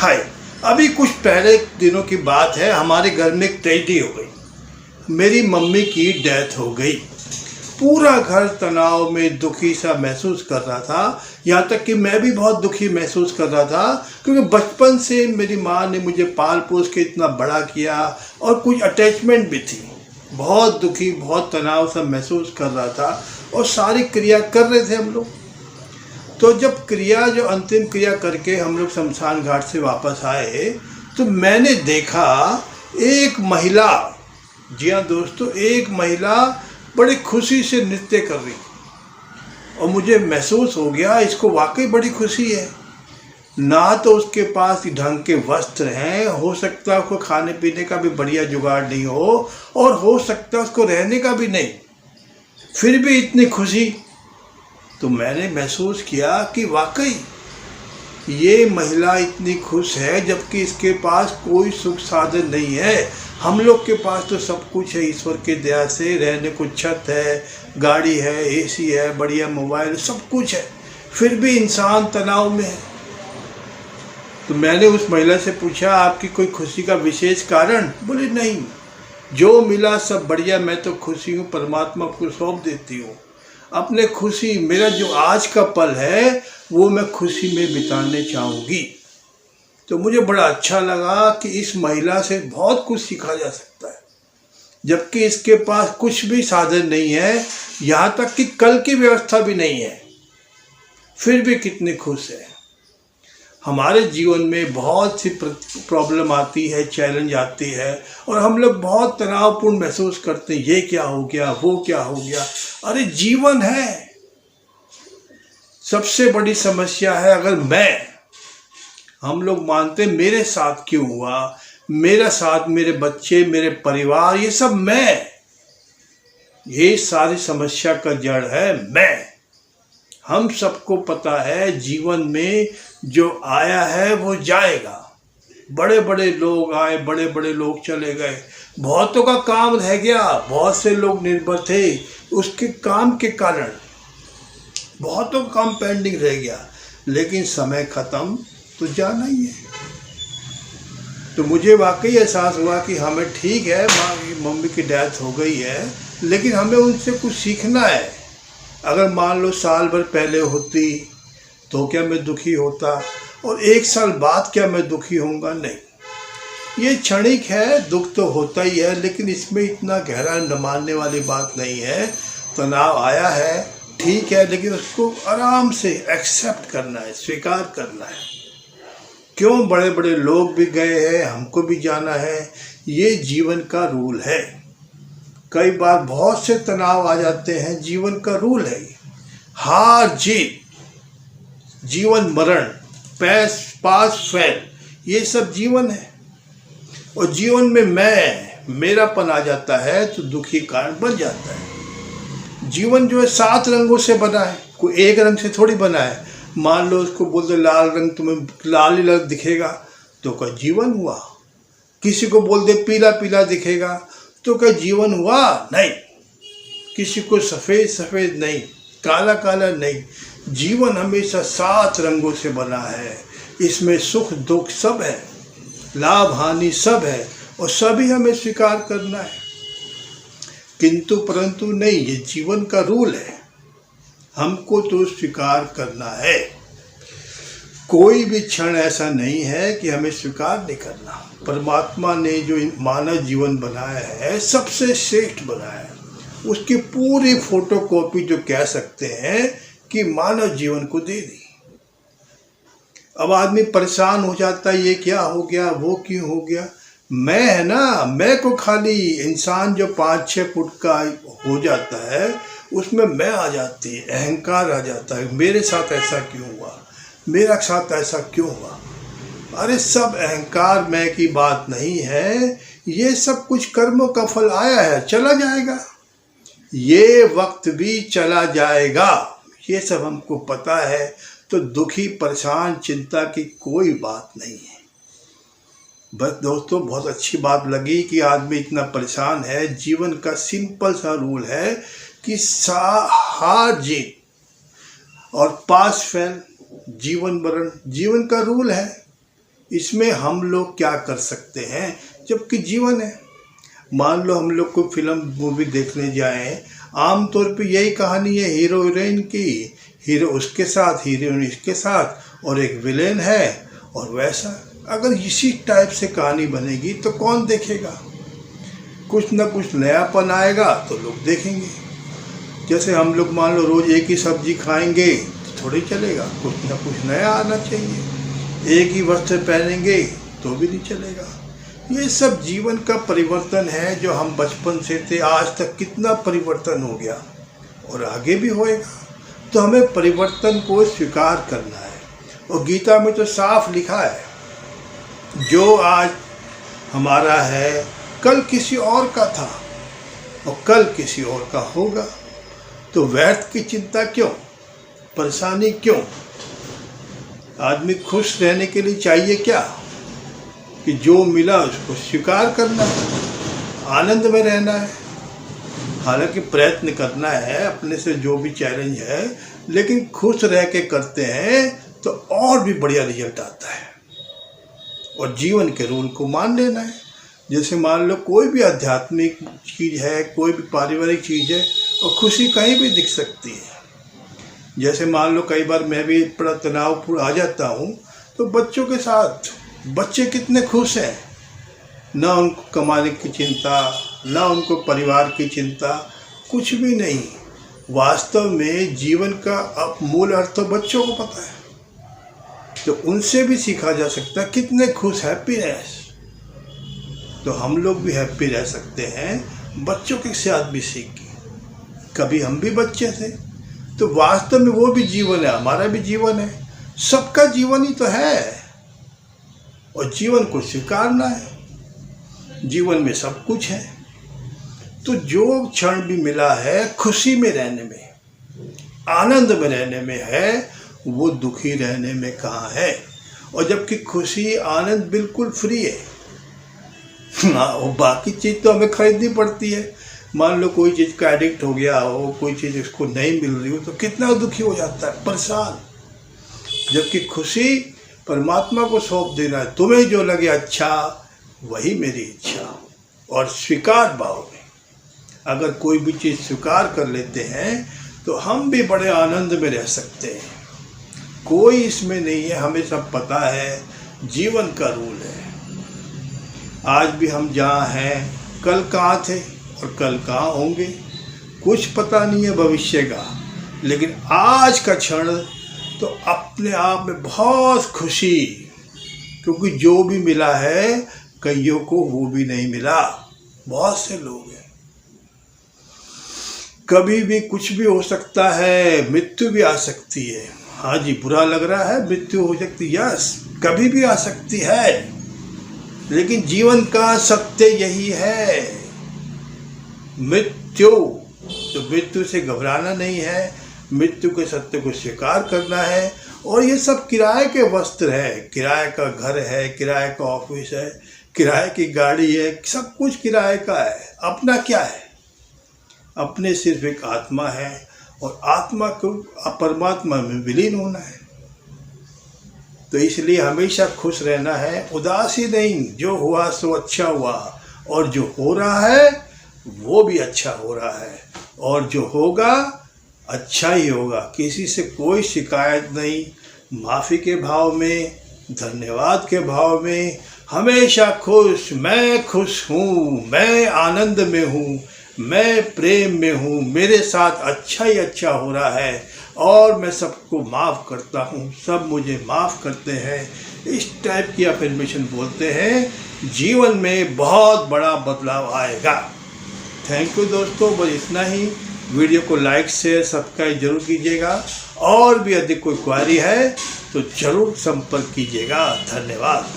हाय। अभी कुछ पहले दिनों की बात है, हमारे घर में एक ट्रेजेडी हो गई। मेरी मम्मी की डेथ हो गई। पूरा घर तनाव में दुखी सा महसूस कर रहा था। यहाँ तक कि मैं भी बहुत दुखी महसूस कर रहा था, क्योंकि बचपन से मेरी माँ ने मुझे पाल पोस के इतना बड़ा किया और कुछ अटैचमेंट भी थी। बहुत दुखी, बहुत तनाव सा महसूस कर रहा था और सारी क्रिया कर रहे थे हम लोग। तो जब जो अंतिम क्रिया करके हम लोग शमशान घाट से वापस आए, तो मैंने देखा एक महिला, जी हाँ दोस्तों, एक महिला बड़ी खुशी से नृत्य कर रही। और मुझे महसूस हो गया इसको वाकई बड़ी खुशी है। ना तो उसके पास ढंग के वस्त्र हैं, हो सकता है उसको खाने पीने का भी बढ़िया जुगाड़ नहीं हो, और हो सकता है उसको रहने का भी नहीं, फिर भी इतनी खुशी। तो मैंने महसूस किया कि वाकई ये महिला इतनी खुश है, जबकि इसके पास कोई सुख साधन नहीं है। हम लोग के पास तो सब कुछ है ईश्वर की दया से, रहने को छत है, गाड़ी है, एसी है, बढ़िया मोबाइल, सब कुछ है, फिर भी इंसान तनाव में है। तो मैंने उस महिला से पूछा, आपकी कोई खुशी का विशेष कारण? बोले नहीं, जो मिला सब बढ़िया, मैं तो खुशी हूँ, परमात्मा को सौंप देती हूँ अपने खुशी। मेरा जो आज का पल है वो मैं खुशी में बिताने चाहूँगी। तो मुझे बड़ा अच्छा लगा कि इस महिला से बहुत कुछ सीखा जा सकता है, जबकि इसके पास कुछ भी साधन नहीं है, यहाँ तक कि कल की व्यवस्था भी नहीं है, फिर भी कितनी खुश है। हमारे जीवन में बहुत सी प्रॉब्लम आती है, चैलेंज आती है, और हम लोग बहुत तनावपूर्ण महसूस करते हैं, ये क्या हो गया, वो क्या हो गया। अरे जीवन है। सबसे बड़ी समस्या है अगर हम लोग मानते मेरे साथ क्यों हुआ, मेरा साथ, मेरे बच्चे, मेरे परिवार, ये सब ये सारी समस्या का जड़ है मैं। हम सबको पता है जीवन में जो आया है वो जाएगा। बड़े बड़े लोग आए, बड़े बड़े लोग चले गए, बहुतों का काम रह गया, बहुत से लोग निर्भर थे उसके काम के कारण, बहुतों का काम पेंडिंग रह गया, लेकिन समय खत्म तो जाना ही है। तो मुझे वाकई एहसास हुआ कि हमें, ठीक है मम्मी की डेथ हो गई है, लेकिन हमें उनसे कुछ सीखना है। अगर मान लो साल भर पहले होती तो क्या मैं दुखी होता, और एक साल बाद क्या मैं दुखी होऊंगा? नहीं, ये क्षणिक है, दुख तो होता ही है, लेकिन इसमें इतना गहरा न मानने वाली बात नहीं है। तनाव आया है, ठीक है, लेकिन उसको आराम से एक्सेप्ट करना है, स्वीकार करना है। क्यों, बड़े बड़े लोग भी गए हैं, हमको भी जाना है, ये जीवन का रूल है। कई बार बहुत से तनाव आ जाते हैं, जीवन का रूल है। हार जीत, जीवन मरण, पास फेल, ये सब जीवन है। और जीवन में मेरापन आ जाता है तो दुखी कारण बन जाता है। जीवन जो है 7 रंगों से बना है, कोई एक रंग से थोड़ी बना है। मान लो उसको बोल दे लाल रंग, तुम्हें लाल ही रंग दिखेगा तो क्या जीवन हुआ? किसी को बोल दे पीला पीला दिखेगा तो क्या जीवन हुआ? नहीं। किसी को सफ़ेद सफ़ेद नहीं, काला काला नहीं। जीवन हमेशा 7 रंगों से बना है। इसमें सुख दुख सब है, लाभ हानि सब है, और सभी हमें स्वीकार करना है। किंतु परंतु नहीं, ये जीवन का रूल है, हमको तो स्वीकार करना है। कोई भी क्षण ऐसा नहीं है कि हमें स्वीकार नहीं करना। परमात्मा ने जो मानव जीवन बनाया है, सबसे श्रेष्ठ बनाया है। उसकी पूरी फोटोकॉपी जो कह सकते हैं कि मानव जीवन को दे दी। अब आदमी परेशान हो जाता है, ये क्या हो गया, वो क्यों हो गया। मैं है ना, मैं को खाली इंसान जो 5-6 फुट का हो जाता है, उसमें मैं आ जाती है, अहंकार आ जाता है। मेरे साथ ऐसा क्यों हुआ, मेरा साथ ऐसा क्यों हुआ। अरे सब अहंकार, मैं की बात नहीं है। ये सब कुछ कर्मों का फल आया है, चला जाएगा। ये वक्त भी चला जाएगा, ये सब हमको पता है। तो दुखी, परेशान, चिंता की कोई बात नहीं है। बस दोस्तों, बहुत अच्छी बात लगी कि आदमी इतना परेशान है। जीवन का सिंपल सा रूल है कि हार जीत और पास फेल, जीवन मरण, जीवन का रूल है। इसमें हम लोग क्या कर सकते हैं जबकि जीवन है। मान लो हम लोग कोई फिल्म मूवी देखने जाएं, आमतौर पे यही कहानी है हीरो हीरोइन की, हीरो उसके साथ हीरोइन इसके साथ और एक विलेन है और वैसा। अगर इसी टाइप से कहानी बनेगी तो कौन देखेगा? कुछ ना कुछ नयापन आएगा तो लोग देखेंगे। जैसे हम लोग मान लो रोज़ एक ही सब्जी खाएंगे तो थोड़ी चलेगा, कुछ ना कुछ नया आना चाहिए। एक ही वस्त्र पहनेंगे तो भी नहीं चलेगा। ये सब जीवन का परिवर्तन है जो हम बचपन से थे आज तक कितना परिवर्तन हो गया और आगे भी होएगा। तो हमें परिवर्तन को स्वीकार करना है। और गीता में तो साफ लिखा है, जो आज हमारा है कल किसी और का था और कल किसी और का होगा। तो व्यर्थ की चिंता क्यों, परेशानी क्यों? आदमी खुश रहने के लिए चाहिए क्या कि जो मिला उसको स्वीकार करना है, आनंद में रहना है। हालांकि प्रयत्न करना है अपने से जो भी चैलेंज है, लेकिन खुश रह के करते हैं तो और भी बढ़िया रिजल्ट आता है। और जीवन के रूल को मान लेना है। जैसे मान लो कोई भी आध्यात्मिक चीज़ है, कोई भी पारिवारिक चीज़ है और खुशी कहीं भी दिख सकती है। जैसे मान लो कई बार मैं भी बड़ा तनावपूर्ण आ जाता हूँ तो बच्चों के साथ, बच्चे कितने खुश हैं, ना उनको कमाने की चिंता, ना उनको परिवार की चिंता, कुछ भी नहीं। वास्तव में जीवन का मूल अर्थ तो बच्चों को पता है, तो उनसे भी सीखा जा सकता है कितने खुश, हैप्पीनेस। तो हम लोग भी हैप्पी रह सकते हैं बच्चों के साथ भी सीख के। कभी हम भी बच्चे थे, तो वास्तव में वो भी जीवन है, हमारा भी जीवन है, सबका जीवन ही तो है। और जीवन को स्वीकारना है। जीवन में सब कुछ है। तो जो क्षण भी मिला है खुशी में रहने में, आनंद में रहने में है, वो दुखी रहने में कहाँ है? और जबकि खुशी आनंद बिल्कुल फ्री है। और बाकी चीज़ तो हमें खरीदनी पड़ती है। मान लो कोई चीज़ का एडिक्ट हो गया हो, कोई चीज़ उसको नहीं मिल रही हो तो कितना दुखी हो जाता है, परेशान। जबकि खुशी परमात्मा को सौंप देना है, तुम्हें जो लगे अच्छा वही मेरी इच्छा। और स्वीकार भाव में अगर कोई भी चीज़ स्वीकार कर लेते हैं तो हम भी बड़े आनंद में रह सकते हैं। कोई इसमें नहीं है, हमें सब पता है, जीवन का रूल है। आज भी हम जहाँ हैं, कल कहाँ थे और कल कहाँ होंगे, कुछ पता नहीं है भविष्य का। लेकिन आज का क्षण तो अपने आप में बहुत खुशी, क्योंकि जो भी मिला है कईयों को वो भी नहीं मिला। बहुत से लोग हैं, कभी भी कुछ भी हो सकता है, मृत्यु भी आ सकती है। हाँ जी, बुरा लग रहा है, मृत्यु हो सकती है, यस, कभी भी आ सकती है। लेकिन जीवन का सत्य यही है, मृत्यु। तो मृत्यु से घबराना नहीं है, मृत्यु के सत्य को स्वीकार करना है। और ये सब किराए के वस्त्र है, किराए का घर है, किराए का ऑफिस है, किराए की गाड़ी है, सब कुछ किराए का है। अपना क्या है? अपने सिर्फ एक आत्मा है और आत्मा को परमात्मा में विलीन होना है। तो इसलिए हमेशा खुश रहना है, उदास ही नहीं। जो हुआ सो अच्छा हुआ, और जो हो रहा है वो भी अच्छा हो रहा है, और जो होगा अच्छा ही होगा। किसी से कोई शिकायत नहीं, माफ़ी के भाव में, धन्यवाद के भाव में, हमेशा खुश। मैं खुश हूँ, मैं आनंद में हूँ, मैं प्रेम में हूँ, मेरे साथ अच्छा ही अच्छा हो रहा है और मैं सबको माफ़ करता हूँ, सब मुझे माफ़ करते हैं। इस टाइप की अफर्मेशन बोलते हैं, जीवन में बहुत बड़ा बदलाव आएगा। थैंक यू दोस्तों, बस इतना ही। वीडियो को लाइक शेयर सब्सक्राइब जरूर कीजिएगा। और भी अधिक कोई क्वेरी है तो जरूर संपर्क कीजिएगा। धन्यवाद।